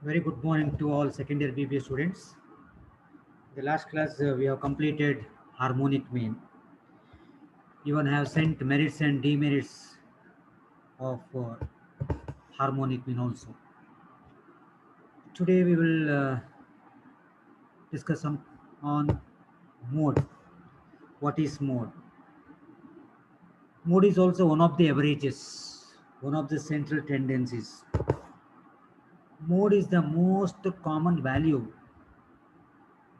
Very good morning to all second year BBA students. The last class we have completed harmonic mean. Even have sent merits and demerits of harmonic mean also. Today we will discuss some on mode. What is mode? Mode is also one of the averages, one of the central tendencies. Mode is the most common value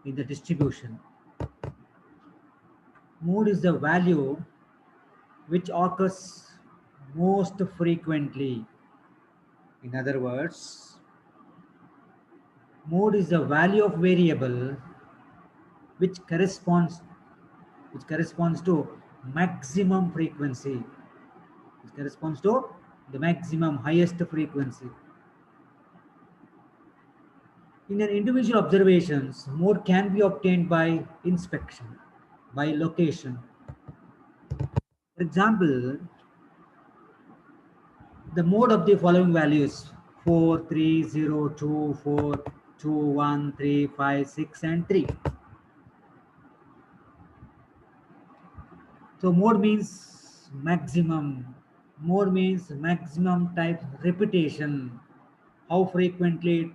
in the distribution. Mode is the value which occurs most frequently. In other words, mode is the value of variable which corresponds to maximum frequency, which corresponds to the maximum highest frequency. In an individual observations, mode can be obtained by inspection, by location. For example, the mode of the following values 4, 3, 0, 2, 4, 2, 1, 3, 5, 6, and 3. So mode means maximum. Mode means maximum type repetition. How frequently it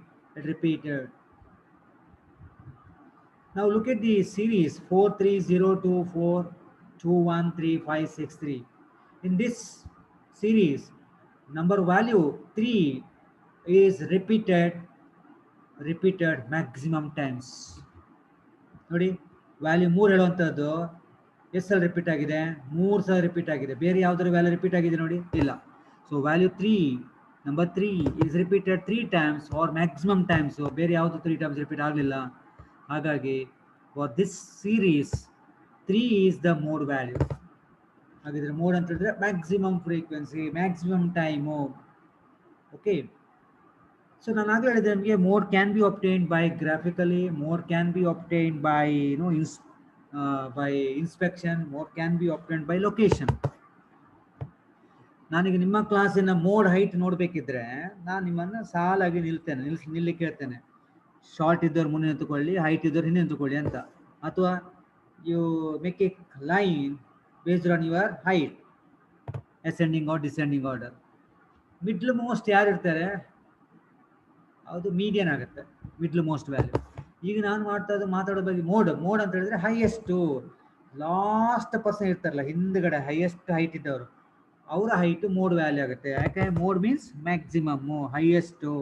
repeated. Now look at the series 43024213563. In this series, number value 3 is repeated maximum times. ನೋಡಿ value 3 ಹೇಳುವಂಥದ್ದು ಎಷ್ಟು ಸಲ repeat ಆಗಿದೆ 3 ಸಲ repeat ಆಗಿದೆ. ಬೇರೆ ಯಾವ್ದಾದ್ರು value repeat ಆಗಿದೆ ನೋಡಿ ಇಲ್ಲ. So value 3 number 3 is repeated 3 times or maximum times. So ಬೇರೆ ಯಾವುದು 3 times ರಿಪೀಟ್ ಆಗಲಿಲ್ಲ. ಹಾಗಾಗಿ for this series 3 is the mode value. ಹಾಗಿದ್ರೆ ಮೋಡ್ ಅಂತ ಹೇಳಿದ್ರೆ maximum frequency maximum time. Okay, so ನಾನು ಆಗಲೇ ಹೇಳಿದೆ ನಿಮಗೆ mode can be obtained by graphically, mode can be obtained by by inspection, mode can be obtained by location. ನಾನೀಗ ನಿಮ್ಮ ಕ್ಲಾಸಿನ mode height ನೋಡಬೇಕಿದ್ರೆ ನಾನು ನಿಮ್ಮನ್ನು ಸಾಲಾಗಿ ನಿಲ್ಲಿಕ್ಕೆ ಹೇಳ್ತೇನೆ. ಶಾರ್ಟ್ ಇದ್ದವ್ರು ಮುಂದೆ ನಿಂತುಕೊಳ್ಳಿ, ಹೈಟ್ ಇದ್ದವ್ರು ಹಿಂದೆ ನಿಂತುಕೊಳ್ಳಿ ಅಂತ. ಅಥವಾ you make a line based on your height, ascending or descending order. Middle most ಯಾರು ಇರ್ತಾರೆ ಅದು ಮೀಡಿಯನ್ ಆಗುತ್ತೆ, ಮಿಡ್ಲ್ ಮೋಸ್ಟ್ ವ್ಯಾಲ್ಯೂ. ಈಗ ನಾನು ಮಾತಾಡೋ ಬಗ್ಗೆ ಮೋಡ್ ಅಂತ ಹೇಳಿದ್ರೆ ಹೈಯೆಸ್ಟು ಲಾಸ್ಟ್ ಪರ್ಸನ್ ಇರ್ತಾರಲ್ಲ ಹಿಂದ್ಗಡೆ ಹೈಯೆಸ್ಟ್ ಹೈಟ್ ಇದ್ದವರು, ಅವರ ಹೈಟ್ ಮೋಡ್ ವ್ಯಾಲ್ಯೂ ಆಗುತ್ತೆ. ಯಾಕೆ mode means maximum highest.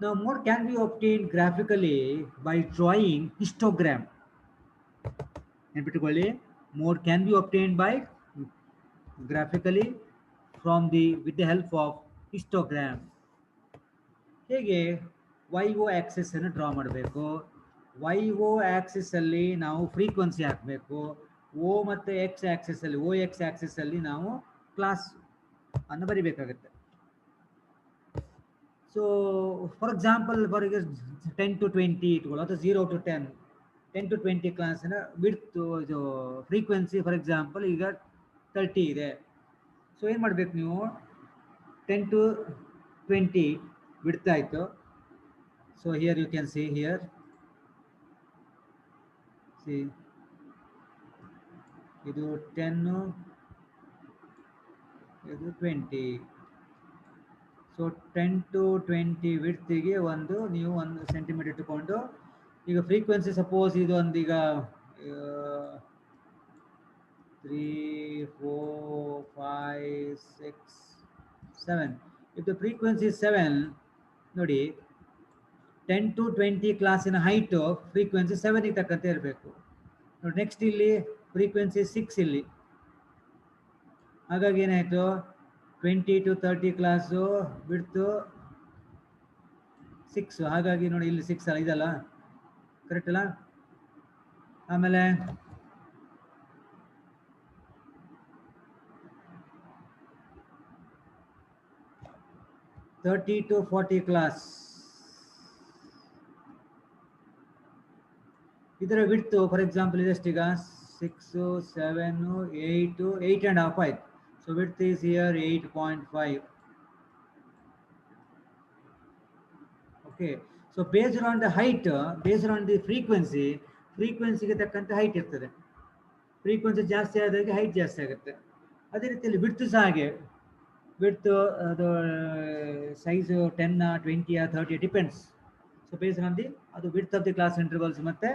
Now mode can be obtained graphically by drawing histogram. ನೆನಪಿಟ್ಟುಕೊಳ್ಳಿ, mode can be obtained by graphically with the help of histogram. ಹೇಗೆ YO axis ಅನ್ನು draw ಮಾಡಬೇಕು. YO axis ಅಲ್ಲಿ ನಾವು frequency ಹಾಕಬೇಕು. O ಮತ್ತು X axis ಅಲ್ಲಿ OX axis ಅಲ್ಲಿ ನಾವು ಕ್ಲಾಸ್ ಅನ್ನು ಬರಿಬೇಕಾಗುತ್ತೆ. ಸೊ ಫಾರ್ ಎಕ್ಸಾಂಪಲ್ 10 to 20 ಇಟ್ಕೊಳ್ಳೋ ಅಥವಾ 0 to 10, 10 to 20 ಕ್ಲಾಸಿನ ವಿಡ್ತ್ ಫ್ರೀಕ್ವೆನ್ಸಿ ಫಾರ್ ಎಕ್ಸಾಂಪಲ್ ಈಗ 30 ಇದೆ. ಸೊ ಏನು ಮಾಡಬೇಕು ನೀವು 10 to 20 ವಿಡ್ತ್ ಆಯಿತು. So here you can see here ಇದು 10 ಇದು 20. ಸೊ 10 to 20 ವಿಡ್ತಿಗೆ ನೀವು 1 ಸೆಂಟಿಮೀಟರ್ ಇಟ್ಟುಕೊಂಡು ಈಗ ಫ್ರೀಕ್ವೆನ್ಸಿ ಸಪೋಸ್ ಇದು ಒಂದೀಗ 3, 4, 5, 6, 7. ಇದು ಫ್ರೀಕ್ವೆನ್ಸಿ 7 ನೋಡಿ, 10 to 20 ಕ್ಲಾಸಿನ ಹೈಟು ಫ್ರೀಕ್ವೆನ್ಸಿ 7ಗೆ ತಕ್ಕಂತೆ ಇರಬೇಕು ನೋಡಿ. ನೆಕ್ಸ್ಟ್ ಇಲ್ಲಿ ಫ್ರೀಕ್ವೆನ್ಸಿ 6 ಇಲ್ಲಿ. ಹಾಗಾಗಿ ಏನಾಯಿತು 20 to 30 ಕ್ಲಾಸು ಬಿಡ್ತು 6. ಹಾಗಾಗಿ ನೋಡಿ ಇಲ್ಲಿ 6 ಅಲ್ಲ ಇದಲ್ಲ, ಕರೆಕ್ಟ್ ಅಲ್ಲ. ಆಮೇಲೆ 30 to 40 ಕ್ಲಾಸ್, ಇದರ width for example ಇದೆಷ್ಟೀಗ 6, 7, 8 and half ಆಯ್ತು. So width is here 8.5. Okay. So based on the height, based on the ಫ್ರೀಕ್ವೆನ್ಸಿಗೆ ತಕ್ಕಂತೆ ಹೈಟ್ ಇರ್ತದೆ. ಫ್ರೀಕ್ವೆನ್ಸಿ ಜಾಸ್ತಿ ಆದಾಗೆ ಹೈಟ್ ಜಾಸ್ತಿ ಆಗುತ್ತೆ. ಅದೇ ರೀತಿಯಲ್ಲಿ ವಿಡ್ತ್ ಸಹ ಹಾಗೆ. ವಿಡ್ತ್ ಅದು size 10, 20, 30 depends. So based on the ಅದು width of the class intervals ಮತ್ತು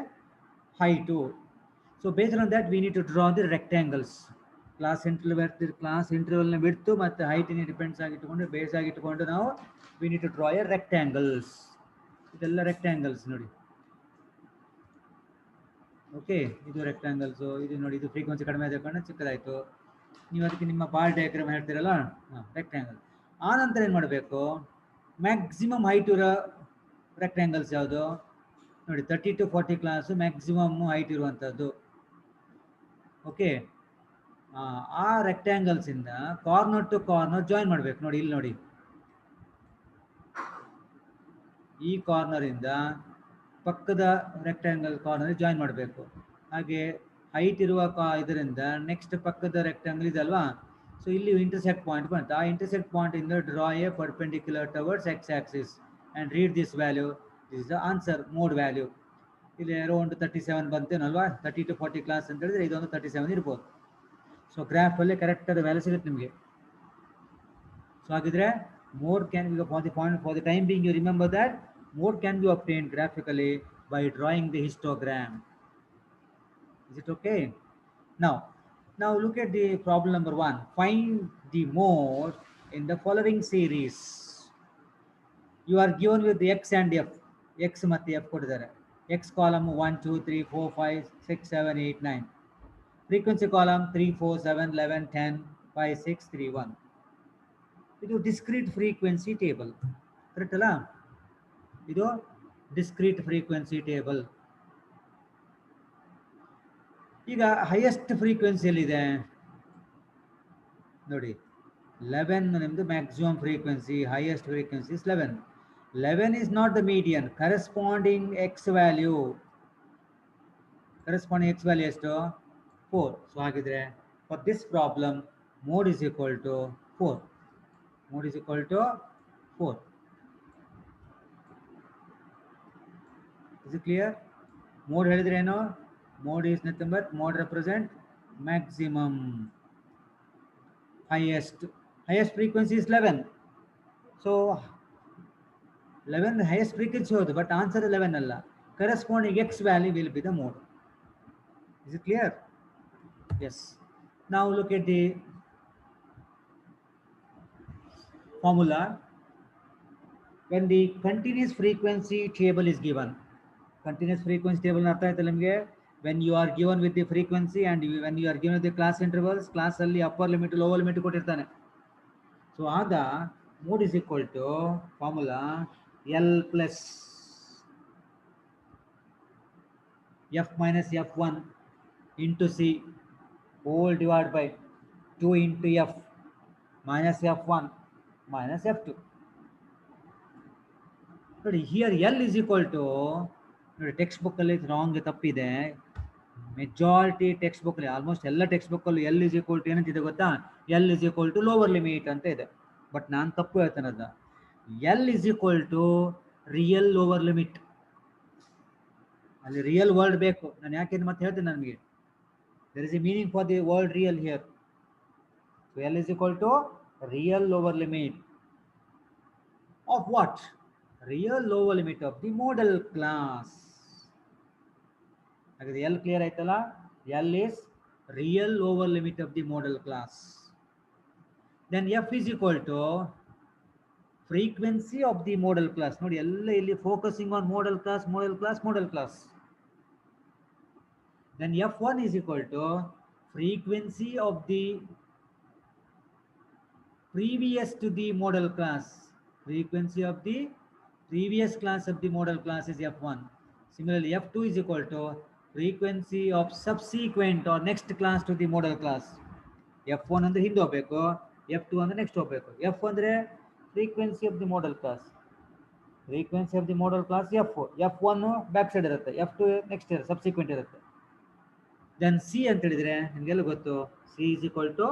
height. So based on that we need to draw the rectangles. Class ಇಂಟರ್ವಲ್ನ ವಿಡ್ತು ಮತ್ತು ಹೈಟಿನ ಡಿಪೆಂಡ್ಸ್ ಆಗಿಟ್ಟುಕೊಂಡು ಬೇಸ್ ಆಗಿಟ್ಟುಕೊಂಡು ನಾವು we need to draw a rectangles. ಇದೆಲ್ಲ rectangles ನೋಡಿ. ಓಕೆ, ಇದು ರೆಕ್ಟ್ಯಾಂಗಲ್ಸು. ಇದು ನೋಡಿ, ಇದು ಫ್ರೀಕ್ವೆನ್ಸಿ ಕಡಿಮೆ ಆದ ಚಿಕ್ಕದಾಯಿತು. ನೀವು ಅದಕ್ಕೆ ನಿಮ್ಮ ಬಾರ್ ಡಯಾಗ್ರಾಮ್ ಹೇಳ್ತೀರಲ್ಲ, ರೆಕ್ಟ್ಯಾಂಗಲ್. ಆ ನಂತರ ಏನು ಮಾಡಬೇಕು, ಮ್ಯಾಕ್ಸಿಮಮ್ ಹೈಟ್ ಇರೋ ರೆಕ್ಟ್ಯಾಂಗಲ್ಸ್ ಯಾವುದು ನೋಡಿ. 30 to 40 ಕ್ಲಾಸು ಮ್ಯಾಕ್ಸಿಮಮ್ ಹೈಟ್ ಇರುವಂಥದ್ದು. ಓಕೆ, ಆ ರೆಕ್ಟ್ಯಾಂಗಲ್ಸಿಂದ ಕಾರ್ನರ್ ಟು ಕಾರ್ನರ್ ಜಾಯಿನ್ ಮಾಡಬೇಕು. ನೋಡಿ ಇಲ್ಲಿ ನೋಡಿ, ಈ ಕಾರ್ನರಿಂದ ಪಕ್ಕದ ರೆಕ್ಟ್ಯಾಂಗಲ್ ಕಾರ್ನರ್ ಜಾಯಿನ್ ಮಾಡಬೇಕು. ಹಾಗೆ ಹೈಟ್ ಇರುವ ಇದರಿಂದ ನೆಕ್ಸ್ಟ್ ಪಕ್ಕದ ರೆಕ್ಟ್ಯಾಂಗಲ್ ಇದೆ ಅಲ್ವಾ. ಸೊ ಇಲ್ಲಿ ಇಂಟರ್ಸೆಕ್ಟ್ ಪಾಯಿಂಟ್ ಬಂತು. ಆ ಇಂಟರ್ಸೆಕ್ಟ್ ಪಾಯಿಂಟ್ ಇಂದ draw A perpendicular towards X Axis and read this value. This is the answer, mode value. ಇಲ್ಲಿ ಅರೌಂಡ್ 37 ಬಂತೇನಲ್ವಾ. 30 to 40 ಕ್ಲಾಸ್ ಅಂತ ಹೇಳಿದ್ರೆ ಇದೊಂದು 37 ಇರ್ಬೋದು. ಸೊ ಗ್ರಾಫಲ್ಲಿ ಕರೆಕ್ಟಾದ ವ್ಯಾಲ್ಯೂ ಸಿಗುತ್ತೆ ನಿಮಗೆ. ಸೊ ಹಾಗಿದ್ರೆ mode can be for the time being you remember that mode can be obtained graphically by drawing the histogram. Is it okay? Now look at the problem number 1. Find the mode in the following series. You are given with the x and f. X ಮತ್ತು f ಕೊಟ್ಟಿದ್ದಾರೆ. X column 1 2 3 4 5 6 7 8 9. Frequency column 3 4 7 11 10 5 6 3 1. ಇದು discrete frequency table. Correct ಅಲ್ಲ? ಇದು discrete frequency table. ಈಗ highest ಫ್ರೀಕ್ವೆನ್ಸಿಯಲ್ಲಿದೆ ನೋಡಿ, 11 ನಿಮ್ಮದು maximum frequency. Highest frequency is 11. 11 is not the median. Corresponding x value ಎಷ್ಟು? 4. So ಹಾಗಿದ್ರೆ for this problem mode is equal to 4. Mode is equal to 4. Is it clear? Mode ಹೇಳಿದ್ರೆ ಏನು? Mode is nothing but mode represent maximum. Highest frequency is 11. So 11 highest frequency ಹೌದು, but answer 11 ಅಲ್ಲ. Corresponding x value will be the mode. Is it clear? Yes. Now look at the formula. When the continuous frequency table is given, continuous frequency table ಅರ್ಥ ಆಯ್ತಲ್ಲ ನಿಮಗೆ? when you are given with the frequency and when you are given with the class intervals, class ಅಲ್ಲಿ upper limit lower limit ಕೊಟ್ಟಿರ್ತಾನೆ. So ಆಗ mode is equal to formula L plus f minus f1 into c whole divided by 2 into f minus f1 minus f2. ನೋಡಿ here L is equal to, ನೋಡಿ text book ಅಲ್ಲಿ wrong ತಪ್ಪಿದೆ. Majority text book ಅಲ್ಲಿ, almost ಎಲ್ಲ text book ಅಲ್ಲಿ L is equal to ಏನಂತಿದೆ ಗೊತ್ತಾ? L is equal to lower limit ಅಂತ ಇದೆ. ಬಟ್ ನಾನು ತಪ್ಪು ಹೇಳ್ತೇನೆ ಅದನ್ನ. L is equal to real lower limit. ಅಲ್ಲಿ ರಿಯಲ್ ವರ್ಡ್ ಬೇಕು. ನಾನು ಯಾಕೆ ಮತ್ತೆ ಹೇಳ್ತೇನೆ ನನಗೆ. there is a meaning for the word real here. So L is equal to real lower limit of what? Real lower limit of the model class. ಹಾಗಾದ್ರೆ L clear ಆಯ್ತಲ್ಲ? L is real lower limit of the model class. Then F is equal to frequency of the model class. ನೋಡಿ ಎಲ್ಲ ಇಲ್ಲಿ focusing on model class, model class, model class. Then F1 is equal to frequency of the previous to the model class. Frequency of the previous class of the model class is F1. Similarly, F2 is equal to frequency of subsequent or next class to the model class. F1 ಅಂದ್ರೆ ಹಿಂದೆ ಹೋಗಬೇಕು, F2 ಅಂದ್ರೆ next ಹೋಗಬೇಕು. F ಅಂದ್ರೆ frequency of the model class. Frequency of the model class F1 back side ಇರುತ್ತೆ, F2 next ಇರುತ್ತೆ, subsequent ಇರುತ್ತೆ. Then C ಅಂತ ಹೇಳಿದ್ರೆ ನಿಮಗೆಲ್ಲ ಗೊತ್ತು, C is equal to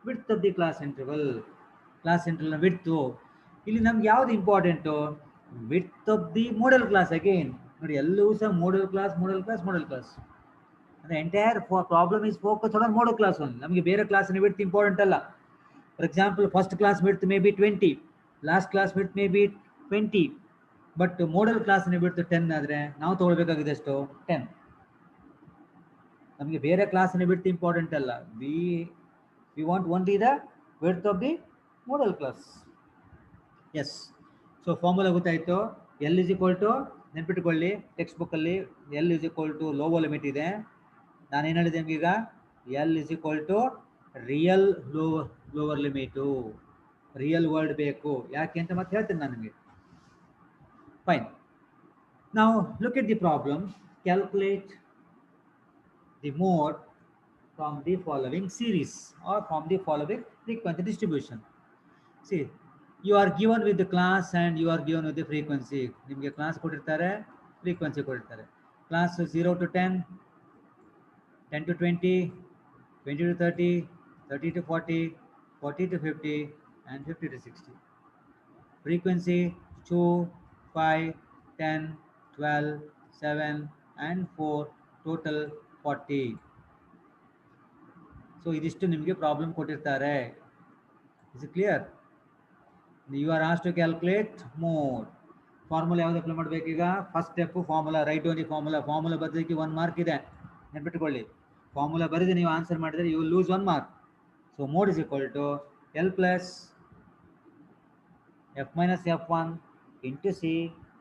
width of the class interval. Class interval width. ಇಲ್ಲಿ ನಮ್ಗೆ ಯಾವ್ದು important? Width of the modal class again ನೋಡಿ ಎಲ್ಲವೂ ಸಹ modal class modal class modal class. ಅಂದ್ರೆ entire problem is focus on modal class one. ನಮಗೆ ಬೇರೆ ಕ್ಲಾಸಿನ ವಿಡ್ತ್ ಇಂಪಾರ್ಟೆಂಟ್ ಅಲ್ಲ. For example first class width may be 20, last class width may be 20, but modal ಕ್ಲಾಸಿನ width 10 ಆದರೆ ನಾವು ತಗೊಳ್ಬೇಕಾಗಿದೆ ಎಷ್ಟು 10. ನಮಗೆ ಬೇರೆ ಕ್ಲಾಸಿನ ವಿಡ್ತ್ ಇಂಪಾರ್ಟೆಂಟ್ ಅಲ್ಲ. We want only the width of the modal class. Yes. So formula ಗೊತ್ತಾಯಿತು. ಎಲ್ ಇಸ್ ಈಕ್ವಲ್ ಟು ನೆನ್ಪಿಟ್ಕೊಳ್ಳಿ, ಟೆಕ್ಸ್ಟ್ ಬುಕ್ಕಲ್ಲಿ L is equal to lower limit ಇದೆ. ನಾನೇನು ಹೇಳಿದೆ ನಿಮ್ಗೆ ಈಗ L is equal to real lower limit. Real word ಬೇಕು ಯಾಕೆ ಅಂತ ಮತ್ತೆ ಹೇಳ್ತೇನೆ ನಾನು ನಿಮಗೆ. ಫೈನ್. ನಾವು look at the problem. Calculate the mode from the following series or from the following frequency distribution. See, you are given with the class and you are given with the frequency. ನಿಮಗೆ class ಕೊಟ್ಟಿರ್ತಾರೆ, frequency ಕೊಟ್ಟಿರ್ತಾರೆ. Class 0 to 10, 10 to 20, 20 to 30, 30 to 40, 40 to 50 and 50 to 60. Frequency 2, 5, 10, 12, 7 and 4, total 40. So ಇದಿಷ್ಟು ನಿಮಗೆ problem ಕೊಟ್ಟಿರ್ತಾರೆ. Is it clear? You are asked to calculate mode. Formula ಯಾವ್ದು apply ಮಾಡಬೇಕೀಗ? First step formula, right only formula. Formula ಬದಲಿಕ್ಕೆ 1 mark ಇದೆ, ನೆನ್ಪಿಟ್ಕೊಳ್ಳಿ. ಫಾರ್ಮುಲಾ ಬರೆದು ನೀವು ಆನ್ಸರ್ ಮಾಡಿದರೆ you will lose 1 mark. So mode is equal to L plus F minus F1 into C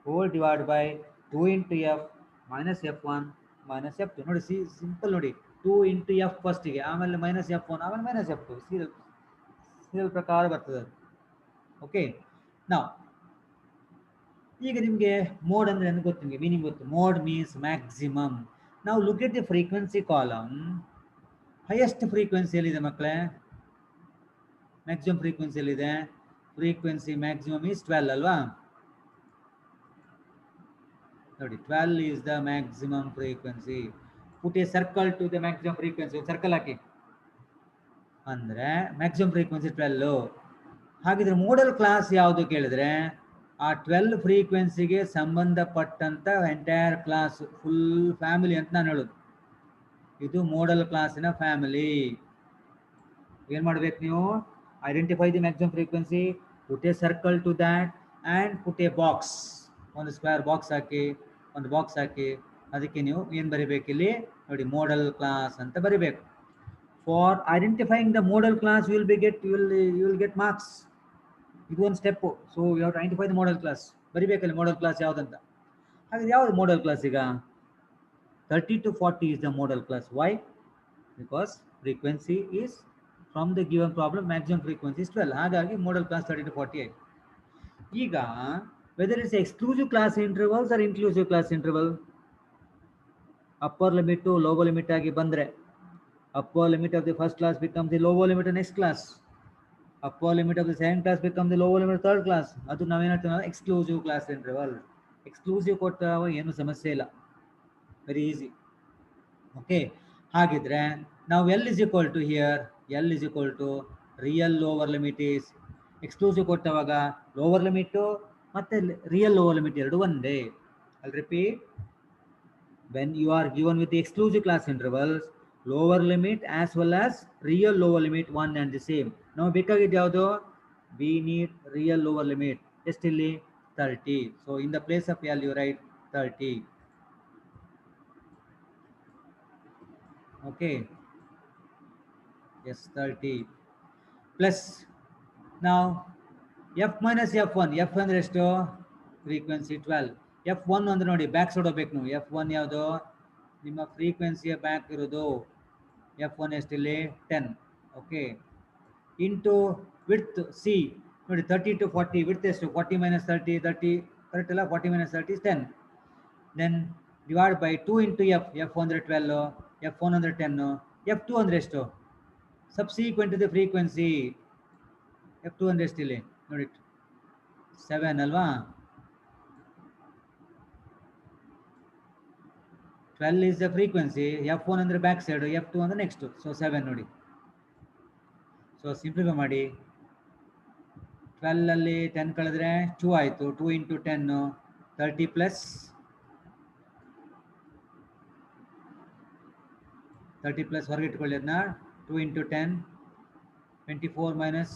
whole divide by 2 into F minus F1 minus F2. ನೋಡಿ simple ನೋಡಿ, 2 into F ಫಸ್ಟಿಗೆ, ಆಮೇಲೆ ಮೈನಸ್ F1 ಆಮೇಲೆ minus F2. Serial ಪ್ರಕಾರ ಬರ್ತದೆ. Okay. ನಾವು ಈಗ ನಿಮಗೆ ಮೋಡ್ ಅಂದರೆ ಏನು ಗೊತ್ತು, ನಿಮಗೆ ಮೀನಿಂಗ್ ಗೊತ್ತು. Mode means maximum. ನಾವು look at the frequency column. Highest frequency ಎಲ್ಲಿದೆ ಮಕ್ಕಳೇ? ಮ್ಯಾಕ್ಸಿಮಮ್ ಫ್ರೀಕ್ವೆನ್ಸಿ ಎಲ್ಲಿದೆ? ಫ್ರೀಕ್ವೆನ್ಸಿ ಮ್ಯಾಕ್ಸಿಮಮ್ ಈಸ್ 12 ಅಲ್ವಾ? ನೋಡಿ 12 is the maximum frequency. Put a circle to the maximum frequency. ಒಂದು ಸರ್ಕಲ್ ಹಾಕಿ, ಅಂದರೆ ಮ್ಯಾಕ್ಸಿಮಮ್ ಫ್ರೀಕ್ವೆನ್ಸಿ 12. ಹಾಗಿದ್ರೆ ಮೋಡಲ್ ಕ್ಲಾಸ್ ಯಾವುದು ಕೇಳಿದ್ರೆ ಆ 12 ಫ್ರೀಕ್ವೆನ್ಸಿಗೆ ಸಂಬಂಧಪಟ್ಟಂತ ಎಂಟೈರ್ ಕ್ಲಾಸ್, ಫುಲ್ ಫ್ಯಾಮಿಲಿ ಅಂತ ನಾನು ಹೇಳೋದು. ಇದು ಮೋಡಲ್ ಕ್ಲಾಸಿನ ಫ್ಯಾಮಿಲಿ. ಏನು ಮಾಡ್ಬೇಕು ನೀವು? Identify the maximum frequency, put a circle to that and put a box. ಒಂದು ಸ್ಕ್ವೇರ್ ಬಾಕ್ಸ್ ಹಾಕಿ, ಒಂದು ಬಾಕ್ಸ್ ಹಾಕಿ, ಅದಕ್ಕೆ ನೀವು ಏನು ಬರಿಬೇಕಿಲ್ಲಿ ನೋಡಿ, ಮೋಡಲ್ ಕ್ಲಾಸ್ ಅಂತ ಬರಿಬೇಕು. For identifying the modal class you will get marks. ಇದು ಒಂದು step. So you have to identify the modal class. ಬರಿಬೇಕಲ್ಲಿ ಮೋಡಲ್ ಕ್ಲಾಸ್ ಯಾವುದಂತ. ಹಾಗೆ ಯಾವುದು ಮೋಡಲ್ ಕ್ಲಾಸ್? ಈಗ 30 to 40 is the model class. Why? Because frequency is from the given problem, maximum frequency is 12. ಹಾಗಾಗಿ model class 30 to 48. ಈಗ whether it's exclusive class intervals or inclusive class interval, upper limit to lower limit ಆಗಿ ಬಂದರೆ, upper limit of the first class becomes the lower limit of next class. Upper limit of the second class becomes the lower limit of third class. ಅದು ನಾವೇನು exclusive class interval. Exclusive ಕೊಟ್ಟಾಗ ಏನು ಸಮಸ್ಯೆ ಇಲ್ಲ, very easy. Okay. ಹಾಗಿದ್ರೆ ನಾವು L is equal to here, L is equal to real lower limit is. Exclusive ಕೊಟ್ಟವಾಗ lower limit ಮತ್ತು ರಿಯಲ್ ಲೋವರ್ ಲಿಮಿಟ್ ಎರಡು ಒಂದೇ. I repeat, when you are given with exclusive class intervals, lower limit as well as real lower limit one and the same. ನಾವು ಬೇಕಾಗಿದ್ದು ಯಾವುದು? We need real lower limit. ಎಷ್ಟಿಲ್ಲಿ? 30. So in the place of L you write 30. okay, yes, 30 plus now f minus f1. f ಅಂದ್ರೆ ಎಷ್ಟು? Frequency 12. f1 ಅಂದ್ರೆ ನೋಡಿ back side ಹೋಗ್ಬೇಕು ನೀವು. f1 ಯಾವುದು? ನಿಮ್ಮ ಫ್ರೀಕ್ವೆನ್ಸಿಯ ಬ್ಯಾಕ್ ಇರೋದು. f1 ಎಷ್ಟಿಲ್ಲಿ? 10. Okay. Into width C ನೋಡಿ 30 to 40. ವಿಡ್ತ್ ಎಷ್ಟು? 40 minus 30, 30 ಕರೆಕ್ಟ್ ಅಲ್ಲ? 40 minus 30 is 10. Then divide by 2 into F. F ಅಂದರೆ 12, f1 ಅಂದರೆ 10, f2 ಅಂದರೆ ಎಷ್ಟು? ಸಬ್ಸೀಕ್ವೆಂಟ್ ಟು ದಿ ಫ್ರೀಕ್ವೆನ್ಸಿ. f2 ಅಂದರೆ ಎಷ್ಟಿಲ್ಲಿ ನೋಡಿ? 7 ಅಲ್ವಾ? 12 is the frequency. f1 ಅಂದರೆ ಬ್ಯಾಕ್ ಸೈಡು, f2 ಅಂದರೆ ನೆಕ್ಸ್ಟು. ಸೊ 7 ನೋಡಿ. ಸೊ ಸಿಂಪ್ಲಿಫೈ ಮಾಡಿ, 12 ಅಲ್ಲಿ 10 ಕಳೆದ್ರೆ 2 ಆಯಿತು. 2 ಇಂಟು 10 30 ಪ್ಲಸ್ 30 ಪ್ಲಸ್ ಹೊರಗೆ ಇಟ್ಕೊಳ್ಳಿ ಅದನ್ನ. 2 into 10 24 minus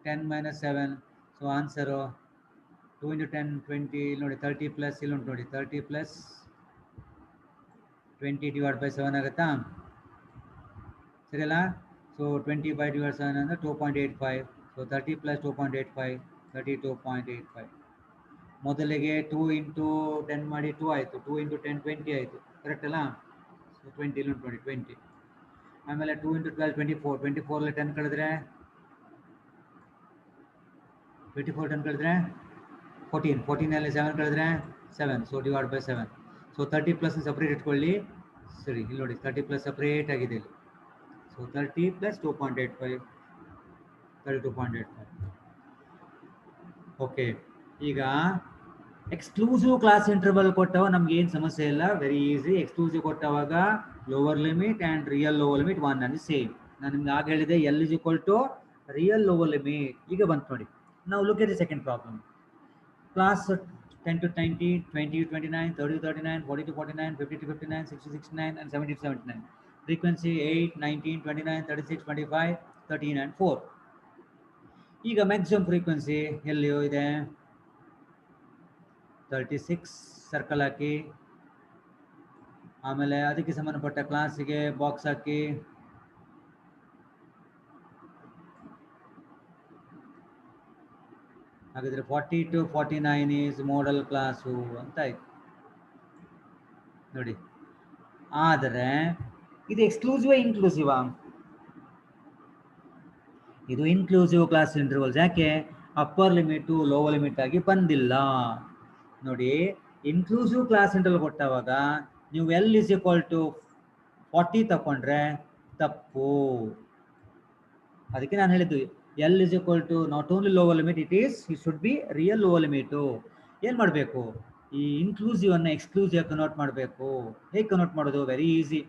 10 minus 7. So answer 2 into 10 20. ಇಲ್ಲಿ ನೋಡಿ 30 ಪ್ಲಸ್ ಇಲ್ಲಿ ಉಂಟು ನೋಡಿ 30 ಪ್ಲಸ್ 20 ಡಿವೈಡ್ ಬೈ 7 ಆಗುತ್ತಾ? ಸರಿಯಲ್ಲ? ಸೊ 20 ಬೈ ಡಿವೈಡ್ 7 ಅಂದರೆ 2.85. So 30 plus 2.85 32.85. ಮೊದಲಿಗೆ 2 ಇಂಟು 10 ಮಾಡಿ 2 ಆಯಿತು. 2 ಇಂಟು 10 20 ಆಯಿತು. ಕರೆಕ್ಟ್ ಅಲ್ಲ? ಸೊ 20 ಇಲ್ಲಿ ಉಂಟು ನೋಡಿ 20. ಆಮೇಲೆ 2 ಇಂಟು 12 24. 24 10 ಕಳೆದ್ರೆ 24 10 ಕಳೆದ್ರೆ 14. 14 ಅಲ್ಲಿ 7 ಕಳೆದ್ರೆ 7. So divide by 7. So 30 plus separate ಇಟ್ಕೊಳ್ಳಿ. ಸರಿ, ಇಲ್ಲಿ ನೋಡಿ 30 ಪ್ಲಸ್ ಸಪ್ರೇಟ್ ಆಗಿದೆ ಇಲ್ಲಿ. So 30 plus 2.85 32.85. ಓಕೆ, ಈಗ ಎಕ್ಸ್ಕ್ಲೂಸಿವ್ ಕ್ಲಾಸ್ ಇಂಟರ್ವಲ್ ಕೊಟ್ಟವ ನಮ್ಗೆ ಏನು ಸಮಸ್ಯೆ ಇಲ್ಲ, ವೆರಿ ಈಸಿ. ಎಕ್ಸ್ಕ್ಲೂಸಿವ್ ಕೊಟ್ಟವಾಗ lower limit and real lower limit one and same. ನಾನು ನಿಮ್ಗೆ ಆಗ ಹೇಳಿದೆ L is equal to real lower limit. ಈಗ ಬಂತು ನೋಡಿ. ನಾವು look at the second problem. Class 10 to 90, 20 to 29, 30 to 39, 40 to 49, 50 to 59, 60 to 69 and 70 to 79. Frequency 8, 19, 29, 36, 25, 13 and 4. ಈಗ maximum frequency ಎಲ್ಲಿಯೋ ಇದೆ 36 ಸರ್ಕಲ್ ಹಾಕಿ, ಆಮೇಲೆ ಅದಕ್ಕೆ ಸಂಬಂಧಪಟ್ಟ ಕ್ಲಾಸಿಗೆ ಬಾಕ್ಸ್ ಹಾಕಿ, ಹಾಗಿದ್ರೆ 40 to 49 ಈಸ್ ಮೋಡಲ್ ಕ್ಲಾಸು ಅಂತ ಆಯ್ತು ನೋಡಿ. ಆದರೆ ಇದು ಎಕ್ಸ್ಕ್ಲೂಸಿವ್ ಇನ್ಕ್ಲೂಸಿವಾ? ಇದು ಇನ್ಕ್ಲೂಸಿವ್ ಕ್ಲಾಸ್ ಇಂಟರ್ವಲ್ಸ್. ಯಾಕೆ? ಅಪ್ಪರ್ ಲಿಮಿಟು ಲೋವರ್ ಲಿಮಿಟ್ ಆಗಿ ಬಂದಿಲ್ಲ ನೋಡಿ. ಇನ್ಕ್ಲೂಸಿವ್ ಕ್ಲಾಸ್ ಇಂಟರ್ವಲ್ ಕೊಟ್ಟವಾಗ ನೀವು ಎಲ್ ಇಸ್ ಈಕ್ವಲ್ ಟು 40 ತಗೊಂಡ್ರೆ ತಪ್ಪು. ಅದಕ್ಕೆ ನಾನು ಹೇಳಿದ್ದು L is equal to not only lower limit, it should be real lower limit. ಏನು ಮಾಡಬೇಕು? ಈ ಇನ್ಕ್ಲೂಸಿವ್ ಅನ್ನು ಎಕ್ಸ್ಕ್ಲೂಸಿವ್ ಕನ್ವರ್ಟ್ ಮಾಡಬೇಕು. ಹೇಗೆ ಕನ್ವರ್ಟ್ ಮಾಡೋದು? Very easy.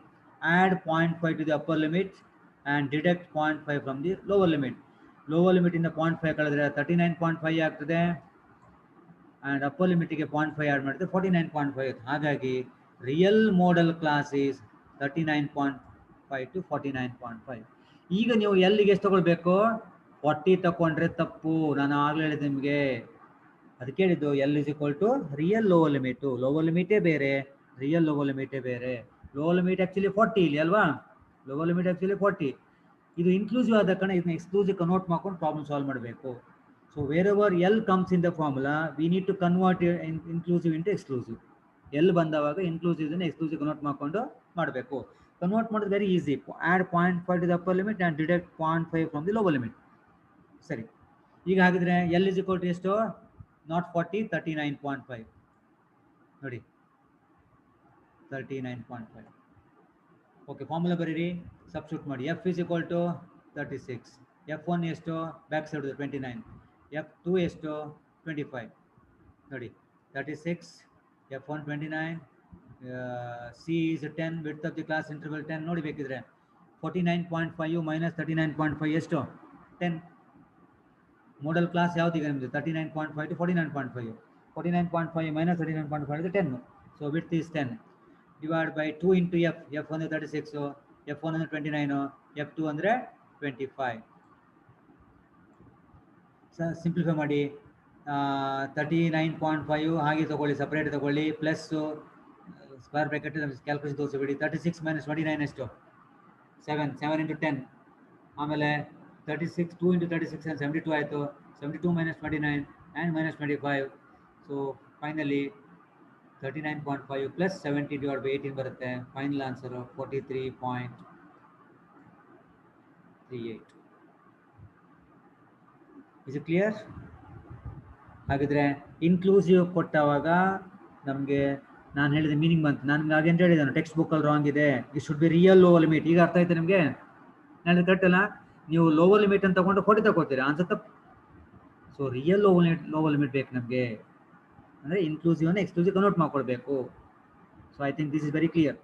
Add 0.5 to the upper limit and deduct 0.5 from the lower limit. Lower ಲಿಮಿಟಿಂದ 0.5 ಕಳೆದ್ರೆ 39.5 ಆಗ್ತದೆ, ಆ್ಯಂಡ್ ಅಪ್ಪರ್ ಲಿಮಿಟಿಗೆ 0.5 ಆ್ಯಡ್ ಮಾಡಿದ್ರೆ 49.5. ಹಾಗಾಗಿ real modal class is 39.5 to 49.5. ಈಗ ನೀವು ಎಲ್ಲಿಗೆ ಎಷ್ಟು ತಗೊಳ್ಬೇಕು? 40 ತಗೊಂಡ್ರೆ ತಪ್ಪು. ನಾನು ಆಗಲೇ ಹೇಳಿದೆ ನಿಮಗೆ, ಅದಕ್ಕೆ ಹೇಳಿದ್ದು L is equal to real lower limit. Lower ಲಿಮಿಟೇ ಬೇರೆ, ರಿಯಲ್ ಲೋವರ್ ಲಿಮಿಟೇ ಬೇರೆ. ಲೋವರ್ ಲಿಮಿಟ್ ಆ್ಯಕ್ಚುಲಿ 40 ಇಲ್ಲಿ ಅಲ್ವಾ? Lower limit actually 40. ಇದು ಇನ್ಕ್ಲೂಸಿವ್ ಆದ ಕಾರಣ ಇದನ್ನ ಎಕ್ಸ್ಕ್ಲೂಸಿವ್ ಕನ್ವರ್ಟ್ ಮಾಡ್ಕೊಂಡು ಪ್ರಾಬ್ಲಮ್ ಸಾಲ್ವ್ ಮಾಡಬೇಕು. So wherever L comes in the formula we need to convert inclusive into exclusive. L ಬಂದವಾಗ ಇನ್ಕ್ಲೂಸಿವ್ ಎಕ್ಸ್ಕ್ಲೂಸಿವ್ ಕನ್ವರ್ಟ್ ಮಾಡ್ಕೊಂಡು ಮಾಡಬೇಕು. ಕನ್ವರ್ಟ್ ಮಾಡೋದು very easy. Add 0.5 to the upper limit and deduct 0.5 from the lower limit. ಸರಿ, ಈಗ ಹಾಗಿದ್ರೆ L is equal to ಎಷ್ಟು? Not 40, 39.5 ನೋಡಿ, 39.5. Okay, formula ಬರೀರಿ, ಸಬ್ಸ್ಟಿಟ್ಯೂಟ್ ಮಾಡಿ. F is equal to 36, F1 ಎಷ್ಟು? ಬ್ಯಾಕ್ ಸೈಡ್ 29, F2 ಎಷ್ಟು? 25 ನೋಡಿ. 36, F1 29, C is 10, width of the class interval 10 ನೋಡಿ ಬೇಕಿದ್ರೆ. 49.5 ಮೈನಸ್ 39.5 ಎಷ್ಟು? 10. ಮೋಡಲ್ ಕ್ಲಾಸ್ ಯಾವ್ದೀಗ ನಿಮ್ಮದು? 39.5 to 49.5. 49.5 ಮೈನಸ್ 39.5 ಅಂದರೆ 10. So width is 10 divide by 2 into F. F ಅಂದರೆ 36, F1 ಅಂದರೆ 29, F2 ಅಂದರೆ 25. ಸಿಂಪ್ಲಿಫೈ ಮಾಡಿ. 39.5 ಹಾಗೆ ತಗೊಳ್ಳಿ, ಸಪ್ರೇಟ್ ತಗೊಳ್ಳಿ, ಪ್ಲಸ್ಸು ಸ್ಕ್ವೇರ್ ಬ್ರ್ಯಾಕೆಟ್ ಕ್ಯಾಲ್ಕುಲೇಷನ್ ತೋರಿಸಿಬಿಡಿ. 36 ಮೈನಸ್ 29 ಎಷ್ಟು? 7 ಇಂಟು 10. ಆಮೇಲೆ 36, 2 ಇಂಟು 36 and 72 ಆಯಿತು. 72 minus 29 and minus 25. So finally 39.5 plus 70 divide by 18 ಬರುತ್ತೆ. Final answer 43.38. Is it clear? ಹಾಗಿದ್ರೆ ಇನ್ಕ್ಲೂಸಿವ್ ಕೊಟ್ಟವಾಗ ನಮಗೆ ನಾನು ಹೇಳಿದ ಮೀನಿಂಗ್ ಬಂತು. ನಾನು ನಿಮ್ಗೆ ಹಾಗೆ ಹೇಳಿದ್ದಾನೆ, ಟೆಕ್ಸ್ಟ್ ಬುಕ್ಕಲ್ಲಿ ರಾಂಗ್ ಇದೆ, it should be real lower limit. ಈಗ ಅರ್ಥ ಆಯ್ತು ನಿಮಗೆ? ನಾನು ಕರೆಕ್ಟ್ ಅಲ್ಲ? ನೀವು ಲೋವರ್ ಲಿಮಿಟ್ ಅಂತ ತಗೊಂಡು 40 ತಗೋತೀರಾ, ಆನ್ಸರ್ ತಪ್ಪು. ಸೊ ರಿಯಲ್ ಲೋವರ್ ಲಿಮಿಟ್ ಬೇಕು ನಮಗೆ, ಅಂದರೆ ಇನ್ಕ್ಲೂಸಿವ್ ಅನ್ನು ಎಕ್ಸ್ಕ್ಲೂಸಿವ್ ಕನ್ವರ್ಟ್ ಮಾಡ್ಕೊಳ್ಬೇಕು. So I think this is very clear.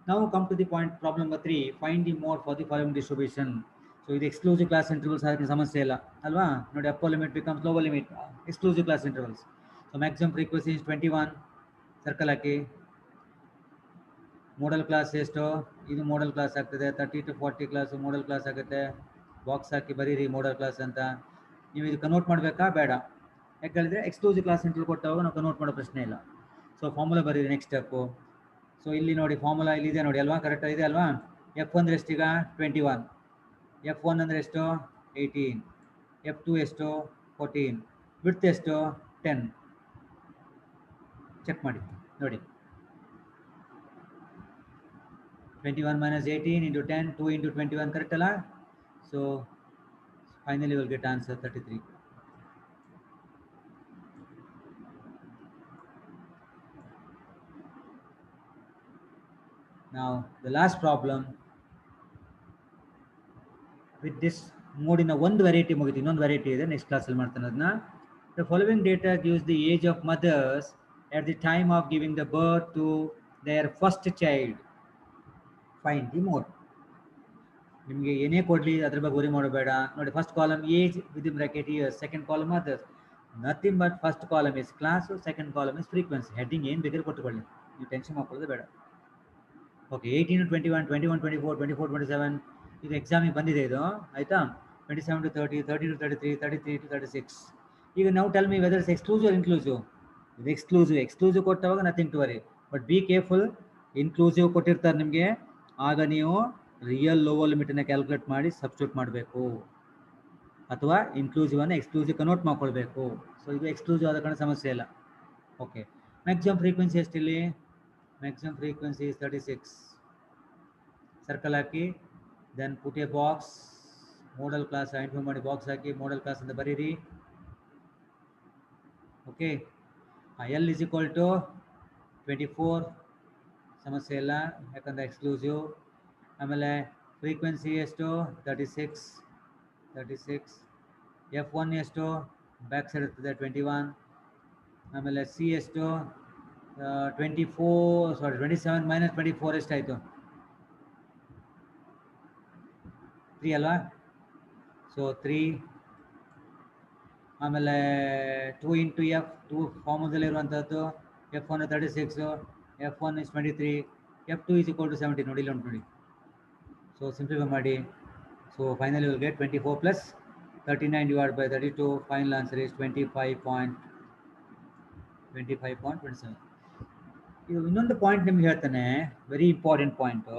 ನಾವು come to the point, problem number 3. Find the mode for the following distribution. So so ಇದು ಎಕ್ಸ್ಕ್ಲೂಸಿವ್ ಕ್ಲಾಸ್ ಇಂಟರ್ವಲ್ಸ್ ಅದಕ್ಕೆ ಸಮಸ್ಯೆ ಇಲ್ಲ ಅಲ್ವಾ ನೋಡಿ upper limit becomes lower limit exclusive class intervals so maximum frequency is 21 circle ಹಾಕಿ modal class ಎಷ್ಟು ಇದು modal class ಆಗ್ತದೆ 30 to 40 ಕ್ಲಾಸ್ ಮೋಡಲ್ ಕ್ಲಾಸ್ ಆಗುತ್ತೆ ಬಾಕ್ಸ್ ಹಾಕಿ ಬರೀರಿ ಮೋಡಲ್ ಕ್ಲಾಸ್ ಅಂತ ನೀವು ಇದು ಕನ್ವರ್ಟ್ ಮಾಡಬೇಕಾ ಬೇಡ ಯಾಕೆ ಹೇಳಿದ್ರೆ ಎಕ್ಸ್ಕ್ಲೂಸಿವ್ ಕ್ಲಾಸ್ ಇಂಟರ್ವಲ್ ಕೊಟ್ಟಾಗ ನಾವು ಕನ್ವರ್ಟ್ ಮಾಡೋ ಪ್ರಶ್ನೆ ಇಲ್ಲ ಸೊ ಫಾರ್ಮುಲಾ ಬರೀರಿ ನೆಕ್ಸ್ಟ್ ಸ್ಟೆಪ್ಪು ಸೊ ಇಲ್ಲಿ ನೋಡಿ ಫಾರ್ಮುಲಾ ಇಲ್ಲಿ ಇದೆ ನೋಡಿ ಅಲ್ವಾ ಕರೆಕ್ಟ್ ಇದೆ ಅಲ್ವಾ ಎಫ್ ಅಂದರೆ ಎಷ್ಟೀಗ 21 F1 ಅಂದರೆ ಎಷ್ಟು 18 F2 ಎಷ್ಟು 14 ವಿಡ್ತ್ ಎಷ್ಟು 10 ಚೆಕ್ ಮಾಡಿ ನೋಡಿ 21 minus 18 into 10 2 into 21 correct ಅಲ್ಲ so finally you will get answer 33 now the last problem with this mode in ಒಂದು ವೆರೈಟಿ ಮುಗಿತು ಇನ್ನೊಂದು ವೆರೈಟಿ ಇದೆ ನೆಕ್ಸ್ಟ್ ಕ್ಲಾಸ್ ಅಲ್ಲಿ ಮಾಡ್ತಾನೆ ಅದನ್ನ the following data gives the age of mothers at the time of giving the birth to their first child find the mode ನಿಮಗೆ ಏನೇ ಕೊಡಲಿ ಅದ್ರ ಬಗ್ಗೆ worry ಮಾಡಬೇಡ ನೋಡಿ first column age within bracket years second column mothers nothing but first column is class second column is frequency heading ಏನು ಬೇಕಾದ್ರೂ ಕೊಟ್ಟುಕೊಳ್ಳಿ ನೀವು ಟೆನ್ಷನ್ ಮಾಡ್ಕೊಳ್ಳೋದು ಬೇಡ ಓಕೆ 18 to 21 21 24 24 27 ಇದು ಎಕ್ಸಾಮಿಗೆ ಬಂದಿದೆ ಇದು ಆಯ್ತಾ 27 to 30 30 to 33 33 to 36 ಈಗ ನಾವು tell me whether it's exclusive inclusive ಇದು ಎಕ್ಸ್ಕ್ಲೂಸಿವ್ ಕೊಟ್ಟವಾಗ nothing to worry but be careful inclusive ಕೊಟ್ಟಿರ್ತಾರೆ ನಿಮಗೆ ಆಗ ನೀವು ರಿಯಲ್ ಲೋವರ್ ಲಿಮಿಟನ್ನು ಕ್ಯಾಲ್ಕುಲೇಟ್ ಮಾಡಿ ಸಬ್ಸ್ಟಿಟ್ಯೂಟ್ ಮಾಡಬೇಕು ಅಥವಾ ಇನ್ಕ್ಲೂಸಿವ್ ಅನ್ನು ಎಕ್ಸ್ಕ್ಲೂಸಿವ್ ಕನ್ವರ್ಟ್ ಮಾಡ್ಕೊಳ್ಬೇಕು ಸೊ ಇದು ಎಕ್ಸ್ಕ್ಲೂಸಿವ್ ಆದ ಕಾರಣ ಸಮಸ್ಯೆ ಇಲ್ಲ ಓಕೆ ಮ್ಯಾಕ್ಸಿಮಮ್ ಫ್ರೀಕ್ವೆನ್ಸಿ ಎಷ್ಟಿಲ್ಲಿ ಮ್ಯಾಕ್ಸಿಮಮ್ ಫ್ರೀಕ್ವೆನ್ಸಿ ಇಸ್ 36 ಸರ್ಕಲ್ ಹಾಕಿ then put a box modal class identify ಮಾಡಿ ಬಾಕ್ಸ್ ಹಾಕಿ ಮೋಡಲ್ ಕ್ಲಾಸ್ ಅಂತ ಬರೀರಿ okay L is equal to 24 ಸಮಸ್ಯೆ ಇಲ್ಲ ಯಾಕಂದರೆ ಎಕ್ಸ್ಕ್ಲೂಸಿವ್ ಆಮೇಲೆ ಫ್ರೀಕ್ವೆನ್ಸಿ ಎಷ್ಟು 36 F1 ಎಷ್ಟು ಬ್ಯಾಕ್ ಸೈಡ್ ಇರ್ತದೆ 21 ಆಮೇಲೆ ಸಿ ಎಷ್ಟು 27 ಮೈನಸ್ 24 ಎಷ್ಟಾಯಿತು 3 ಅಲ್ವಾ ಸೊ 3 ಆಮೇಲೆ 2 ಇಂಟು ಎಫ್ 2 ಫಾರ್ಮುಲದಲ್ಲಿ ಇರುವಂಥದ್ದು F1 36 F1 is 23 F2 is equal to 70 ನೋಡಿ ಇಲ್ಲಿ ಉಂಟು ನೋಡಿ ಸೊ ಸಿಂಪ್ಲಿಫೈ ಮಾಡಿ so finally will get 24 plus 39 divided by 32 final answer is 25.27 ಇದು ಇನ್ನೊಂದು ಪಾಯಿಂಟ್ ನಿಮ್ಗೆ ಹೇಳ್ತಾನೆ ವೆರಿ ಇಂಪಾರ್ಟೆಂಟ್ ಪಾಯಿಂಟು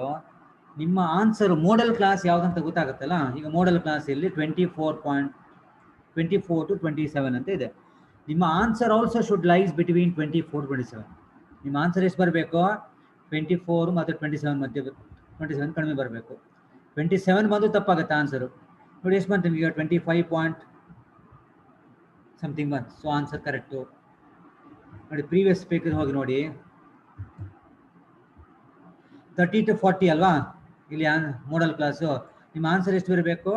ನಿಮ್ಮ ಆನ್ಸರ್ ಮೋಡಲ್ ಕ್ಲಾಸ್ ಯಾವುದಂತ ಗೊತ್ತಾಗುತ್ತಲ್ಲ ಈಗ ಮೋಡಲ್ ಕ್ಲಾಸ್ ಇಲ್ಲಿ 24 to 27 ಅಂತ ಇದೆ ನಿಮ್ಮ answer also should lies between 24 to 27 ನಿಮ್ಮ ಆನ್ಸರ್ ಎಷ್ಟು ಬರಬೇಕು 24 ಮತ್ತು 27 ಮಧ್ಯೆ 27 ಕಡಿಮೆ ಬರಬೇಕು 27 ಬಂದು ತಪ್ಪಾಗುತ್ತೆ ಆನ್ಸರು ನೋಡಿ ಎಷ್ಟು ಬಂತು ನಿಮಗೆ 25 ಪಾಯಿಂಟ್ ಸಮಥಿಂಗ್ ಬಂತು ಸೊ ಆನ್ಸರ್ ಕರೆಕ್ಟು ನೋಡಿ ಪ್ರೀವಿಯಸ್ ಸ್ಪೀಕರ್ ಹೋಗಿ ನೋಡಿ 30 to 40 ಅಲ್ವಾ ಇಲ್ಲಿ ಮೋಡಲ್ ಕ್ಲಾಸು ನಿಮ್ಮ ಆನ್ಸರ್ ಎಷ್ಟು ಇರಬೇಕು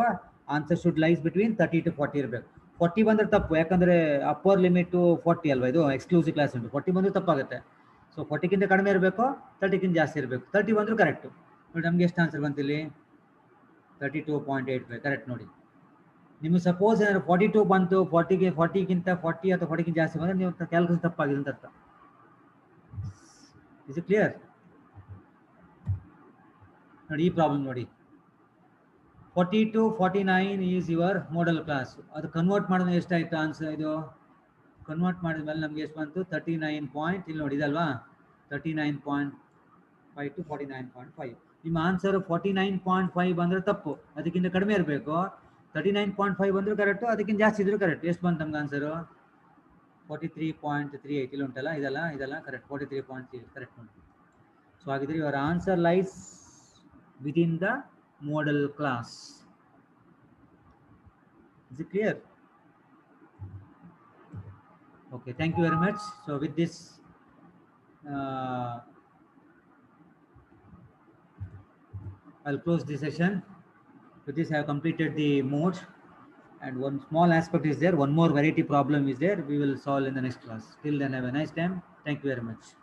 answer should lies between 30 to 40 ಇರಬೇಕು 40 ಬಂದರೆ ತಪ್ಪು ಯಾಕಂದರೆ ಅಪ್ಪರ್ ಲಿಮಿಟು 40 ಅಲ್ವಾ ಇದು ಎಕ್ಸ್ಕ್ಲೂಸಿವ್ ಕ್ಲಾಸ್ ಉಂಟು 40 ಬಂದರೂ ತಪ್ಪಾಗುತ್ತೆ ಸೊ 40ಕ್ಕಿಂತ ಕಡಿಮೆ ಇರಬೇಕು 30ಕ್ಕಿಂತ ಜಾಸ್ತಿ ಇರಬೇಕು 30 ಬಂದರೂ ಕರೆಕ್ಟು ನೋಡಿ ನಮಗೆ ಎಷ್ಟು ಆನ್ಸರ್ ಬಂತಿಲ್ಲಿ 32.85 ಕರೆಕ್ಟ್ ನೋಡಿ ನಿಮಗೆ ಸಪೋಸ್ ಏನಾದ್ರು 42 ಬಂತು 40ಕ್ಕಿಂತ 40 ಅಥವಾ 40ಕ್ಕಿಂತ ಜಾಸ್ತಿ ಬಂದರೆ ನೀವು ಕ್ಯಾಲ್ಕುಲೇಷನ್ ತಪ್ಪಾಗಿದೆ ಅಂತ ಅರ್ಥ ಇಸ್ ಇಟ್ ಕ್ಲಿಯರ್ ನೋಡಿ ಈ ಪ್ರಾಬ್ಲಮ್ ನೋಡಿ 40 to 49 is your modal class ಅದು ಕನ್ವರ್ಟ್ ಮಾಡಿದ್ರೆ ಎಷ್ಟಾಯಿತು ಆನ್ಸರ್ ಇದು ಕನ್ವರ್ಟ್ ಮಾಡಿದ ಮೇಲೆ ನಮಗೆ ಎಷ್ಟು ಬಂತು 39 ಪಾಯಿಂಟ್ ಇಲ್ಲಿ ನೋಡಿ ಇದಲ್ವಾ 39.5 to 49.5 ನಿಮ್ಮ ಆನ್ಸರ್ 49.5 ಬಂದರೆ ತಪ್ಪು ಅದಕ್ಕಿಂತ ಕಡಿಮೆ ಇರಬೇಕು 39.5 ಬಂದರೂ ಕರೆಕ್ಟು ಅದಕ್ಕಿಂತ ಜಾಸ್ತಿ ಇದ್ರೂ ಕರೆಕ್ಟ್ ಎಷ್ಟು ಬಂತು ನಮ್ಗೆ ಆನ್ಸರು 43.38 ಇಲ್ಲಿ ಉಂಟಲ್ಲ ಇದಲ್ಲ ಕರೆಕ್ಟ್ 43.38 ಕರೆಕ್ಟ್ ಉಂಟು ಸೊ ಹಾಗಿದ್ರೆ your answer lies within the model class. Is it clear? Okay, thank you very much. So with this I'll close this session. With this I have completed the mode and one small aspect is there, one more variety problem is there, we will solve in the next class. Till then have a nice time. Thank you very much.